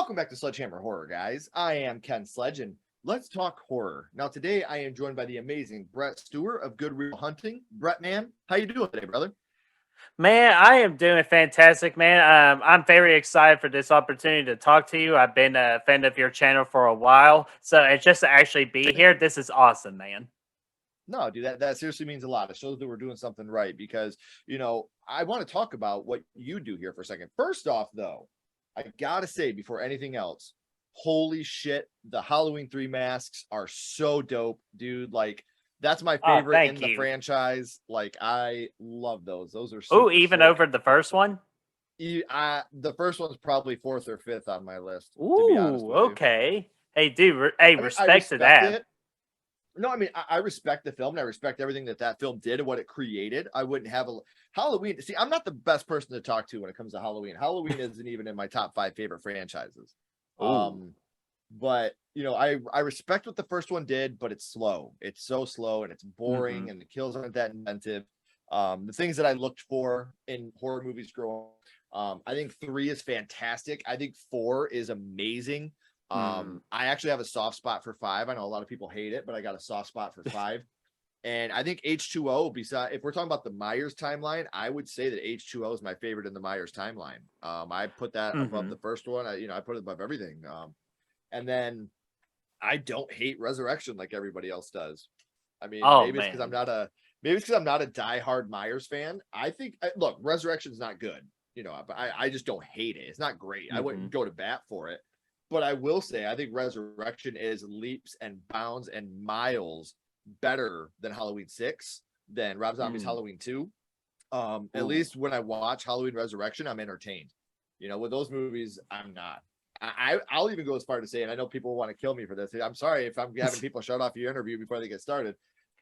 Welcome back to Sledgehammer Horror, guys. I am Ken Sledge, and let's talk horror. Now, today I am joined by the amazing Brett Stewart of Good Real Hunting. Brettman, how you doing today, brother? Man, I am doing fantastic, man. I'm very excited for this opportunity to talk to you. I've been a fan of your channel for a while, so it's just to actually be here. This is awesome, man. No, dude, that seriously means a lot. It shows that we're doing something right because, I want to talk about what you do here for a second. First off, though, I gotta say before anything else, holy shit, the Halloween 3 masks are so dope, dude. Like, that's my Oh, favorite in thank the you. franchise. Like, I love those. Those are Oh, super even slick. over the first one. The first one's probably fourth or fifth on my list, to be honest Ooh, with you. okay. Hey, dude. Hey, I respect to respect that. it. No, I mean, I respect the film and I respect everything that film did and what it created. I wouldn't have a Halloween. See, I'm not the best person to talk to when it comes to Halloween. Halloween isn't even in my top 5 favorite franchises. Ooh. But I respect what the first one did, but it's slow. It's so slow and it's Mm-hmm. boring and the kills aren't that inventive. The things that I looked for in horror movies growing up, I think 3 is fantastic. I think 4 is amazing. Mm-hmm. I actually have a soft spot for 5. I know a lot of people hate it, but I got a soft spot for 5. And I think H2O, besides, if we're talking about the Myers timeline, I would say that H2O is my favorite in the Myers timeline. I put that above Mm-hmm. the first one. I put it above everything. And then I don't hate Resurrection like everybody else does. I mean, Oh man. maybe it's because I'm not a diehard Myers fan. I think look, Resurrection's not good, but I just don't hate it. It's not great. I Mm-hmm. wouldn't go to bat for it. But I will say I think Resurrection is leaps and bounds and miles better than Halloween 6, than Rob Zombie's Mm. Halloween 2. At Ooh. least when I watch Halloween Resurrection, I'm entertained. With those movies, I'm not. I'll even go as far to say, and I know people want to kill me for this. I'm sorry if I'm having people shut off your interview before they get started.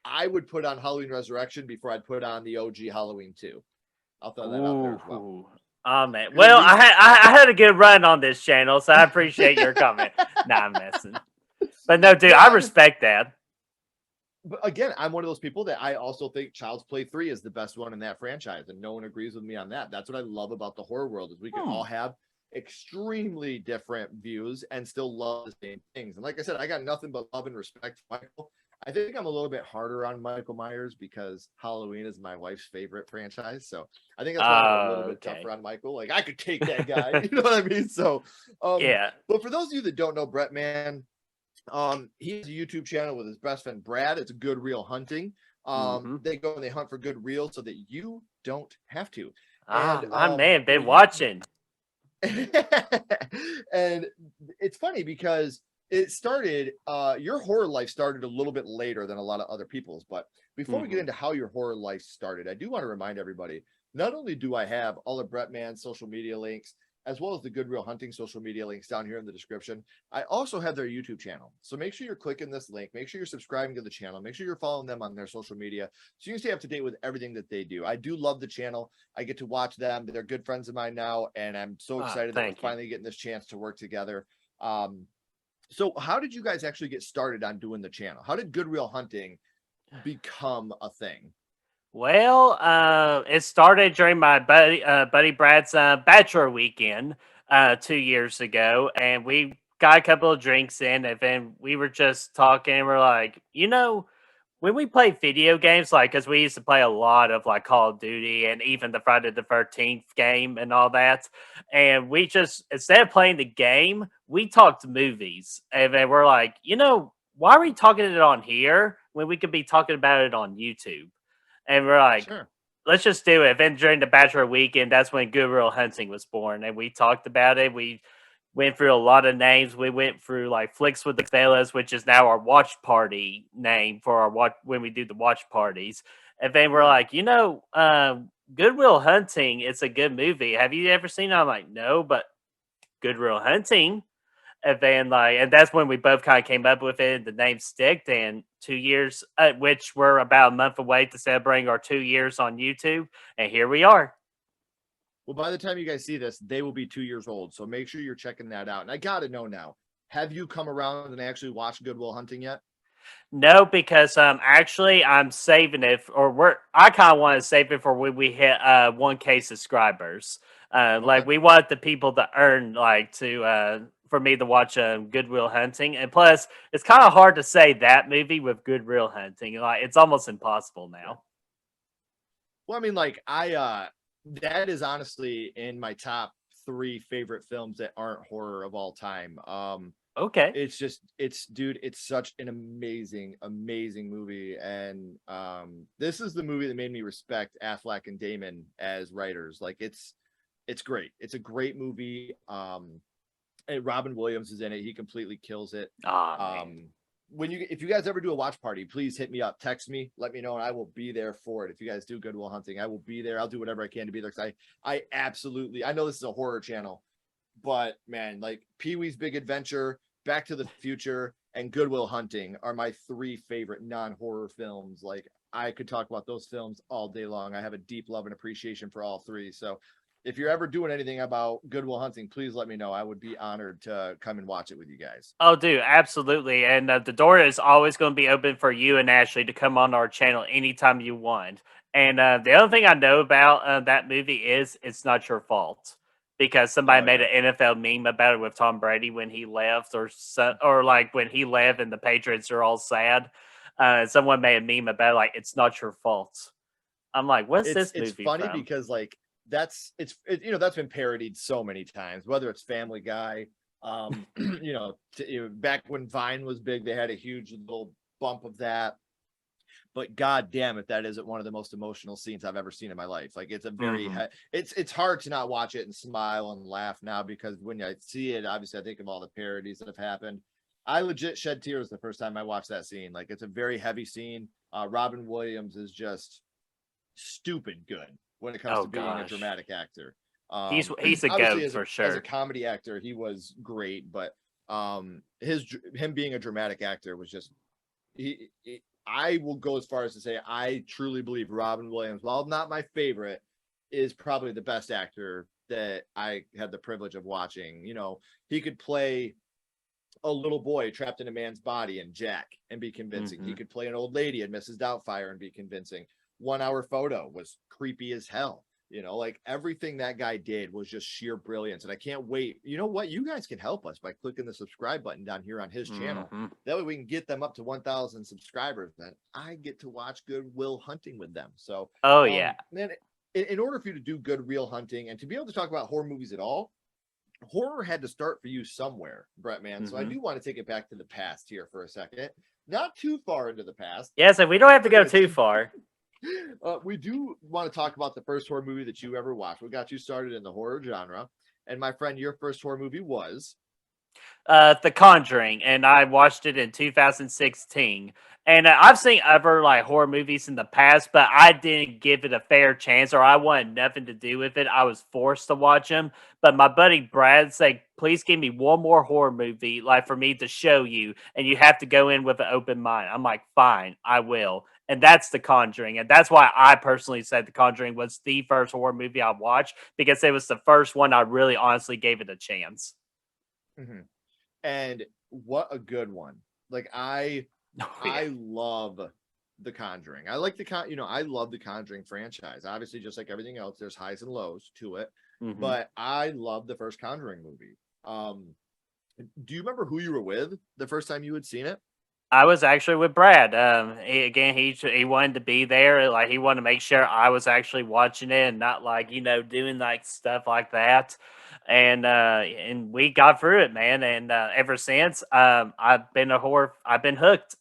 I would put on Halloween Resurrection before I'd put on the OG Halloween 2. I'll throw that out there as well. Ooh. Oh man. Because at Well, least I had a good run on this channel, so I appreciate your comment. Nah, I'm messing. But no, dude, no, I respect that. but again, I'm one of those people that I also think Child's Play 3 is the best one in that franchise, and no one agrees with me on that. That's what I love about the horror world is we can Hmm. all have extremely different views and still love the same things. And like I said, I got nothing but love and respect for Michael. I think I'm a little bit harder on Michael Myers because Halloween is my wife's favorite franchise. So I think that's why I'm a little bit tougher Okay. on Michael. Like I could take that guy, you know what I mean? So Yeah. but for those of you that don't know Brettman, he has a YouTube channel with his best friend Brad. It's Good Real Hunting. Mm-hmm. They go and they hunt for good real so that you don't have to. Ah, And my man, been you watching. and it's funny because it started your horror life started a little bit later than a lot of other people's, but before we get Mm-hmm. into how your horror life started, I do want to remind everybody, not only do I have all of Brettman's social media links as well as the Good Real Hunting social media links down here in the description, I also have their YouTube channel. So make sure you're clicking this link, make sure you're subscribing to the channel, make sure you're following them on their social media so you can stay up to date with everything that they do. I do love the channel. I get to watch them. They're good friends of mine now, and I'm so Ah, excited that we're thank you. finally getting this chance to work together. So how did you guys actually get started on doing the channel? How did Good Real Hunting become a thing? Well, it started during my buddy Brad's bachelor weekend 2 years ago, and we got a couple of drinks in, and then we were just talking. And we're like, when we play video games, like, because we used to play a lot of like Call of Duty and even the Friday the 13th game and all that, and we just instead of playing the game, we talked movies, and then we're like, why are we talking it on here when we could be talking about it on YouTube? And we're like, Sure. let's just do it. Then during the Bachelor weekend, that's when Good Real Hunting was born. And we talked about it. We went through a lot of names. We went through like Flicks with the Fellas, which is now our watch party name for our watch when we do the watch parties. And then we're Right. like, Good Will Hunting, it's a good movie. Have you ever seen it? I'm like, no, but Good Real Hunting. And then and that's when we both kind of came up with it. The name sticked, and 2 years, which we're about a month away to celebrating our 2 years on YouTube, and here we are. Well, by the time you guys see this, they will be 2 years old. So make sure you're checking that out. And I gotta know now, have you come around and actually watched Good Will Hunting yet? No, because actually I'm saving it, I kind of want to save it for when we hit 1K subscribers. Okay. We want the people to earn like to for me to watch Good Will Hunting, and plus, it's kind of hard to say that movie with Good Will Hunting. Like, it's almost impossible now. Well, I mean, like that is honestly in my top 3 favorite films that aren't horror of all time. Okay. Dude, it's such an amazing movie. And this is the movie that made me respect Affleck and Damon as writers. Like it's great. It's a great movie. And Robin Williams is in it. He completely kills it. Ah, man. If you guys ever do a watch party, please hit me up, text me, let me know, and I will be there for it. If you guys do Good Will Hunting, I will be there. I'll do whatever I can to be there, because I absolutely, I know this is a horror channel, but man, like Pee-wee's Big Adventure, Back to the Future, and Good Will Hunting are my 3 favorite non-horror films. Like, I could talk about those films all day long. I have a deep love and appreciation for all 3. So if you're ever doing anything about Good Will Hunting, please let me know. I would be honored to come and watch it with you guys. Oh, dude, absolutely. And the door is always going to be open for you and Ashley to come on our channel anytime you want. And the other thing I know about that movie is it's not your fault, because somebody Oh, made yeah. an NFL meme about it with Tom Brady when he left, or like when he left and the Patriots are all sad. Someone made a meme about it, like, it's not your fault. I'm like, what's this It's movie funny from? because like that's been parodied so many times, whether it's Family Guy, back when Vine was big, they had a huge little bump of that. But god damn it, that isn't one of the most emotional scenes I've ever seen in my life. Like, it's a very Mhm. it's hard to not watch it and smile and laugh now, because when I see it, obviously I think of all the parodies that have happened. I legit shed tears the first time I watched that scene. Like, it's a very heavy scene. Robin Williams is just stupid good when it comes Oh to being a gosh, dramatic actor. he's a Obviously, goat for as a sure. comedy actor, he was great, but him being a dramatic actor was just he. I will go as far as to say I truly believe Robin Williams, while not my favorite, is probably the best actor that I had the privilege of watching. He could play a little boy trapped in a man's body in Jack and be convincing. He Hmm. could play an old lady in Mrs. Doubtfire and be convincing. 1 Hour Photo was creepy as hell. Like, everything that guy did was just sheer brilliance. And I can't wait. You know what? You guys can help us by clicking the subscribe button down here on his channel. Hmm. That way we can get them up to 1,000 subscribers. Then I get to watch Good Will Hunting with them. So, Oh yeah. man, in order for you to do Good Real Hunting and to be able to talk about horror movies at all, horror had to start for you somewhere, Brettman. So I Hmm. do want to take it back to the past here for a second. Not too far into the past. Yeah, so we don't have to We're go gonna too far. we do want to talk about the first horror movie that you ever watched. We got you started in the horror genre. And my friend, your first horror movie was The Conjuring, and I watched it in 2016. And I've seen other like horror movies in the past, but I didn't give it a fair chance, or I wanted nothing to do with it. I was forced to watch them. But my buddy Brad said, "Please give me one more horror movie, like for me to show you, and you have to go in with an open mind." I'm like, "Fine, I will." And that's The Conjuring, and that's why I personally said The Conjuring was the first horror movie I watched, because it was the first one I really honestly gave it a chance. Mhm. And what a good one. Like, I Oh yeah. I love the Conjuring. I like I love the Conjuring franchise. Obviously, just like everything else, there's highs and lows to it. Hmm. But I love the first Conjuring movie. Do you remember who you were with the first time you had seen it? I was actually with Brad. He wanted to be there. Like, he wanted to make sure I was actually watching it and not like doing like stuff like that. And we got through it, man. And ever since, I've been hooked.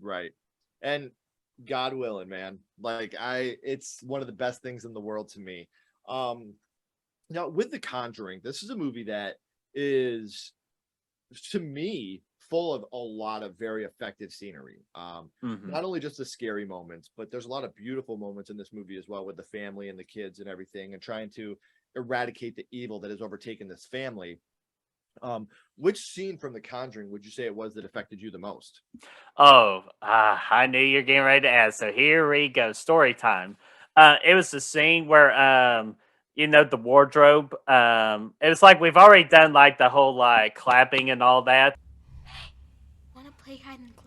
Right. And God willing, man. Like, it's one of the best things in the world to me. Um Now, with The Conjuring, this is a movie that is, to me, full of a lot of very effective scenery. Hmm. Not only just the scary moments, but there's a lot of beautiful moments in this movie as well, with the family and the kids and everything, and trying to eradicate the evil that has overtaken this family. Um, which scene from The Conjuring would you say it was that affected you the most? Oh, I knew you were getting ready to ask. So here we go. Story time. It was the scene where, the wardrobe. It was like we've already done like the whole like clapping and all that. Wanna play hide and clap?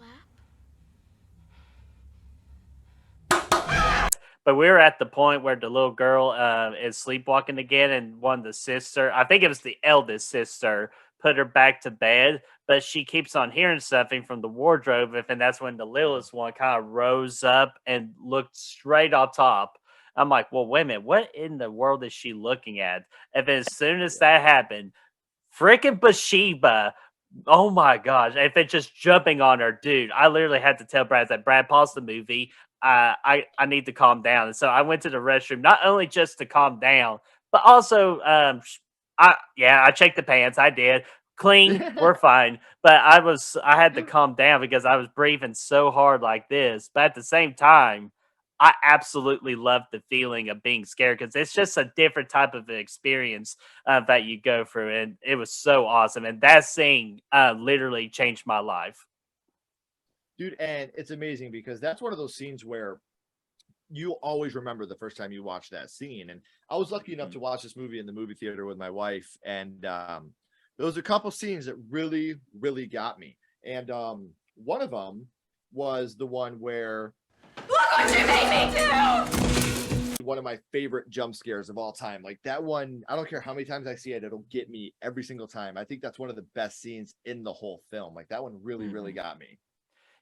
But we were at the point where the little girl is sleepwalking again, and one of the sister, I think it was the eldest sister, put her back to bed, but she keeps on hearing something from the wardrobe. And that's when the littlest one kind of rose up and looked straight on top. I'm like, well, wait a minute, what in the world is she looking at? And then as soon as that happened, freaking Bathsheba. Oh my gosh. If it's just jumping on her, dude, I literally had to tell Brad that Brad paused the movie. I need to calm down. And so I went to the restroom, not only just to calm down, but also I checked the pants. I did. Clean, we're fine. But I had to calm down because I was breathing so hard like this. But at the same time, I absolutely love the feeling of being scared because it's just a different type of experience that you go through, and it was so awesome. And that scene literally changed my life. Dude, and it's amazing because that's one of those scenes where you always remember the first time you watch that scene. And I was lucky enough to watch this movie in the movie theater with my wife, and there was a couple scenes that really, really got me. And one of them was the one where Look what you made me do! one of my favorite jump scares of all time. Like that one, I don't care how many times I see it, it'll get me every single time. I think that's one of the best scenes in the whole film. Like that one really, really got me.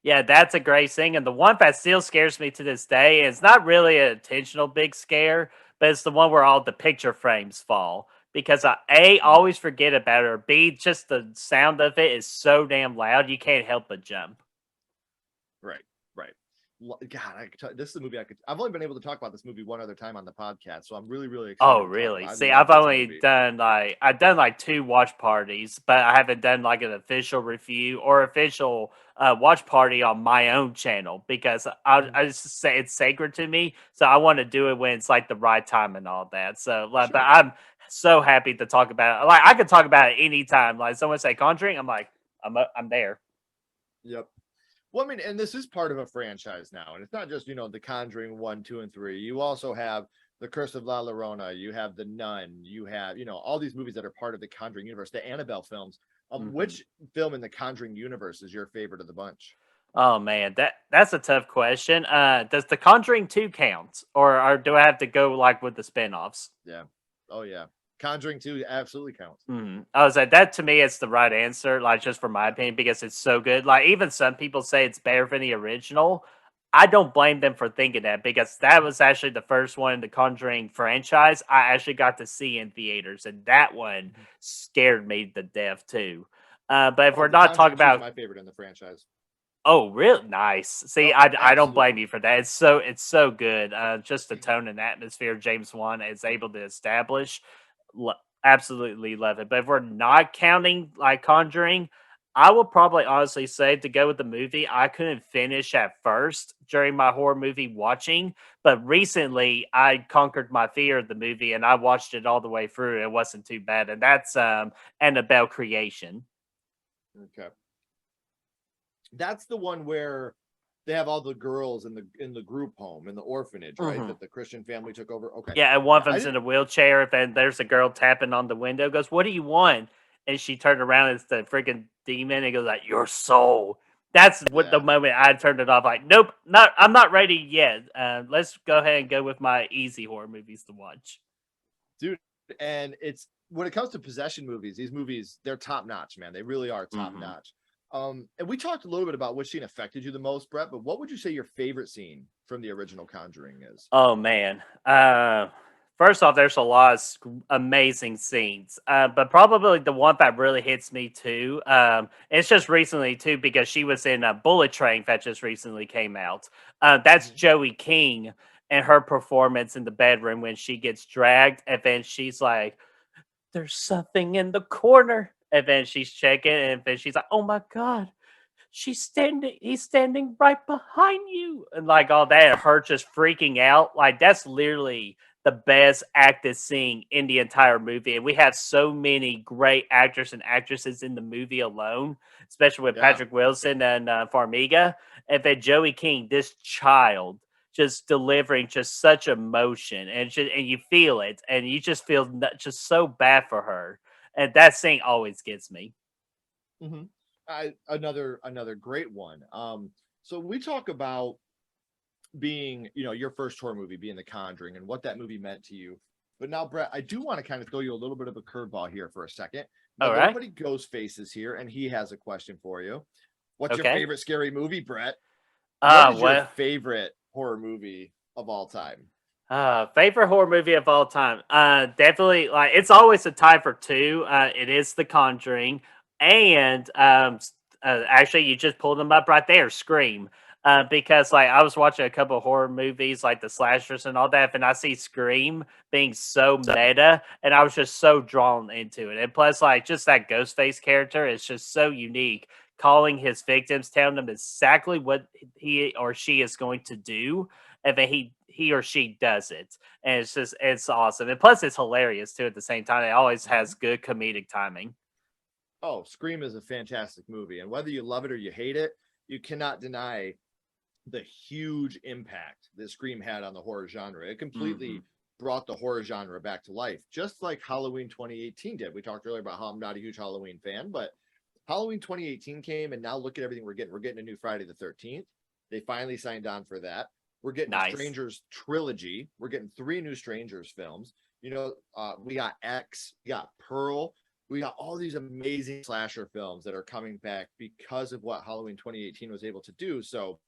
Yeah, that's a great thing. And the one that still scares me to this day, it's not really an intentional big scare, but it's the one where all the picture frames fall. Because A, always forget about it, or B, just the sound of it is so damn loud, you can't help but jump. Right, right. God, this is a movie I've only been able to talk about this movie one other time on the podcast, so I'm really, really excited. Oh, to talk really? about it. I See, love I've this only movie. done I've done 2 watch parties, but I haven't done like an official review or official watch party on my own channel because I just say it's sacred to me. So I want to do it when it's like the right time and all that. So, like, but Sure. I'm so happy to talk about it. Like, I could talk about it anytime. Like, someone say Conjuring, I'm like, I'm there. Yep. Well, I mean, and this is part of a franchise now, and it's not just the Conjuring 1, 2, and 3. You also have the Curse of La Llorona. You have the Nun. You have all these movies that are part of the Conjuring universe. The Annabelle films. Which film in the Conjuring universe is your favorite of the bunch? Oh man, that's a tough question. Does the Conjuring 2 count, or do I have to go like with the spin-offs? Yeah. Oh yeah. Conjuring 2 absolutely counts. I was like, that to me, it's the right answer, like just for my opinion, because it's so good. Like even some people say it's better than the original. I don't blame them for thinking that because that was actually the first one in the Conjuring franchise I actually got to see in theaters, and that one scared me to death too. But if Oh, we're the not talking Conjuring 2 is about, my favorite in the franchise. oh, real nice. See, Oh, I don't blame absolutely. you for that. It's so good. Just the tone and atmosphere James Wan is able to establish. Lo- Absolutely love it. But if we're not counting like Conjuring, I will probably honestly say to go with the movie I couldn't finish at first during my horror movie watching, but recently I conquered my fear of the movie and I watched it all the way through. It wasn't too bad, and that's Annabelle Creation. Okay. That's the one where they have all the girls in the group home in the orphanage, right? That the Christian family took over. Okay. Yeah, and one of Yeah, I them's in didn't. a wheelchair, and there's a girl tapping on the window, goes, "What do you want?" And she turned around, it's the freaking demon, and goes like, "Your soul." That's what the Yeah, moment I turned it off. Like, nope, not I'm not ready yet. Let's go ahead and go with my easy horror movies to watch. dude. And it's when it comes to possession movies, these movies they're top notch, man. They really are top hmm notch. And we talked a little bit about which scene affected you the most, Brett. But what would you say your favorite scene from the original Conjuring is? Oh man. First off, there's a lot of amazing scenes, but probably the one that really hits me too. It's just recently too because she was in a Bullet Train that just recently came out. That's Joey King and her performance in the bedroom when she gets dragged, and then she's like, "There's something in the corner," and then she's checking, and then she's like, "Oh my god, he's standing right behind you," and like all that, and her just freaking out. Like that's literally the best acted scene in the entire movie, and we have so many great actors and actresses in the movie alone, especially with Yeah. Patrick Wilson and Farmiga, and then Joey King, this child just delivering just such emotion, and you feel it, and you just feel just so bad for her, and that scene always gets me. Mm-hmm. Another great one. So we talk about being, your first horror movie being The Conjuring and what that movie meant to you. But now, Brett, I do want to kind of throw you a little bit of a curveball here for a second. Now, All right. buddy Ghostface is here, and he has a question for you. What's your Okay. favorite scary movie, Brett? What is your Well, favorite horror movie of all time? favorite horror movie of all time. Definitely, like it's always a tie for two. It is The Conjuring, and actually, you just pulled them up right there. Scream. Because like I was watching a couple of horror movies, like the slashers and all that, and I see Scream being so meta, and I was just so drawn into it. And plus, like just that Ghostface character is just so unique. Calling his victims, telling them exactly what he or she is going to do, and then he or she does it, and it's awesome, and plus it's hilarious too at the same time. It always has good comedic timing. Oh, Scream is a fantastic movie, and whether you love it or you hate it, you cannot deny the huge impact that Scream had on the horror genre. It completely brought the horror genre back to life, just like Halloween 2018 did. We talked earlier about how I'm not a huge Halloween fan, but Halloween 2018 came, and now look at everything we're getting. We're getting a new Friday the 13th. They finally signed on for that. We're getting a Strangers trilogy. We're getting 3 new Strangers films. You know, we got X, we got Pearl, we got all these amazing slasher films that are coming back because of what Halloween 2018 was able to do. So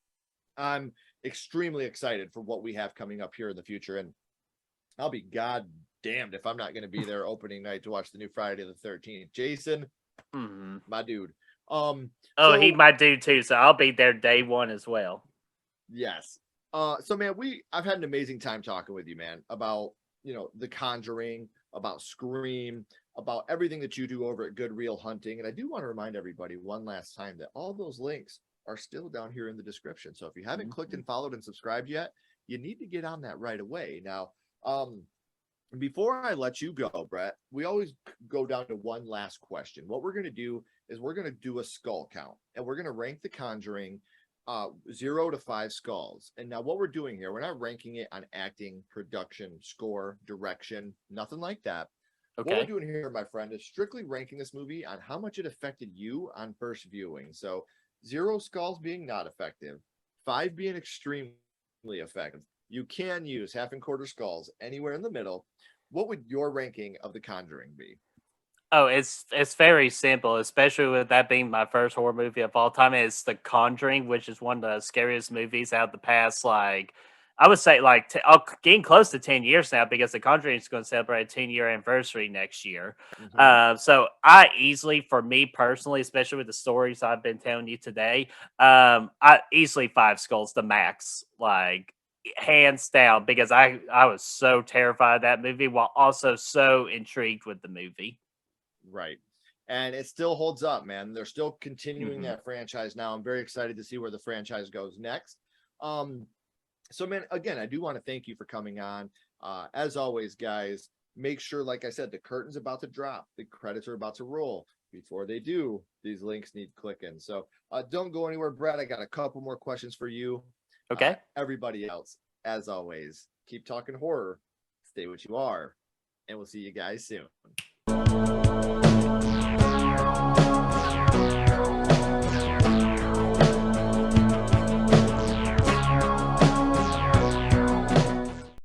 I'm extremely excited for what we have coming up here in the future. And I'll be god damned if I'm not going to be there opening night to watch the new Friday the 13th. Jason, my dude. Oh, So, he might do too, so I'll be there day one as well. yes. So man, I've had an amazing time talking with you, man, about The Conjuring, about Scream, about everything that you do over at Good Real Hunting. And I do want to remind everybody one last time that all those links are still down here in the description. So if you haven't clicked and followed and subscribed yet, you need to get on that right away. Now, before I let you go, Brett, we always go down to one last question. What we're going to do is we're going to do a skull count, and we're going to rank The Conjuring 0 to 5 skulls. And now what we're doing here, we're not ranking it on acting, production, score, direction, nothing like that. Okay. What we're doing here, my friend, is strictly ranking this movie on how much it affected you on first viewing. So 0 skulls being not effective, 5 being extremely effective. You can use half and quarter skulls anywhere in the middle. What would your ranking of The Conjuring be? Oh, it's very simple, especially with that being my first horror movie of all time. It's The Conjuring, which is one of the scariest movies out of the past, like I would say, like getting close to 10 years now, because The Conjuring is going to celebrate a 10-year anniversary next year. So I easily, for me personally, especially with the stories I've been telling you today, I easily 5 skulls the max, like hands down, because I was so terrified of that movie while also so intrigued with the movie. Right. And it still holds up, man. They're still continuing that franchise now. I'm very excited to see where the franchise goes next. So, man, again, I do want to thank you for coming on. As always, guys, make sure, like I said, the curtain's about to drop. The credits are about to roll. Before they do, these links need clicking. So don't go anywhere, Brett. I got a couple more questions for you. Okay. Everybody else, as always, keep talking horror. Stay what you are. And we'll see you guys soon.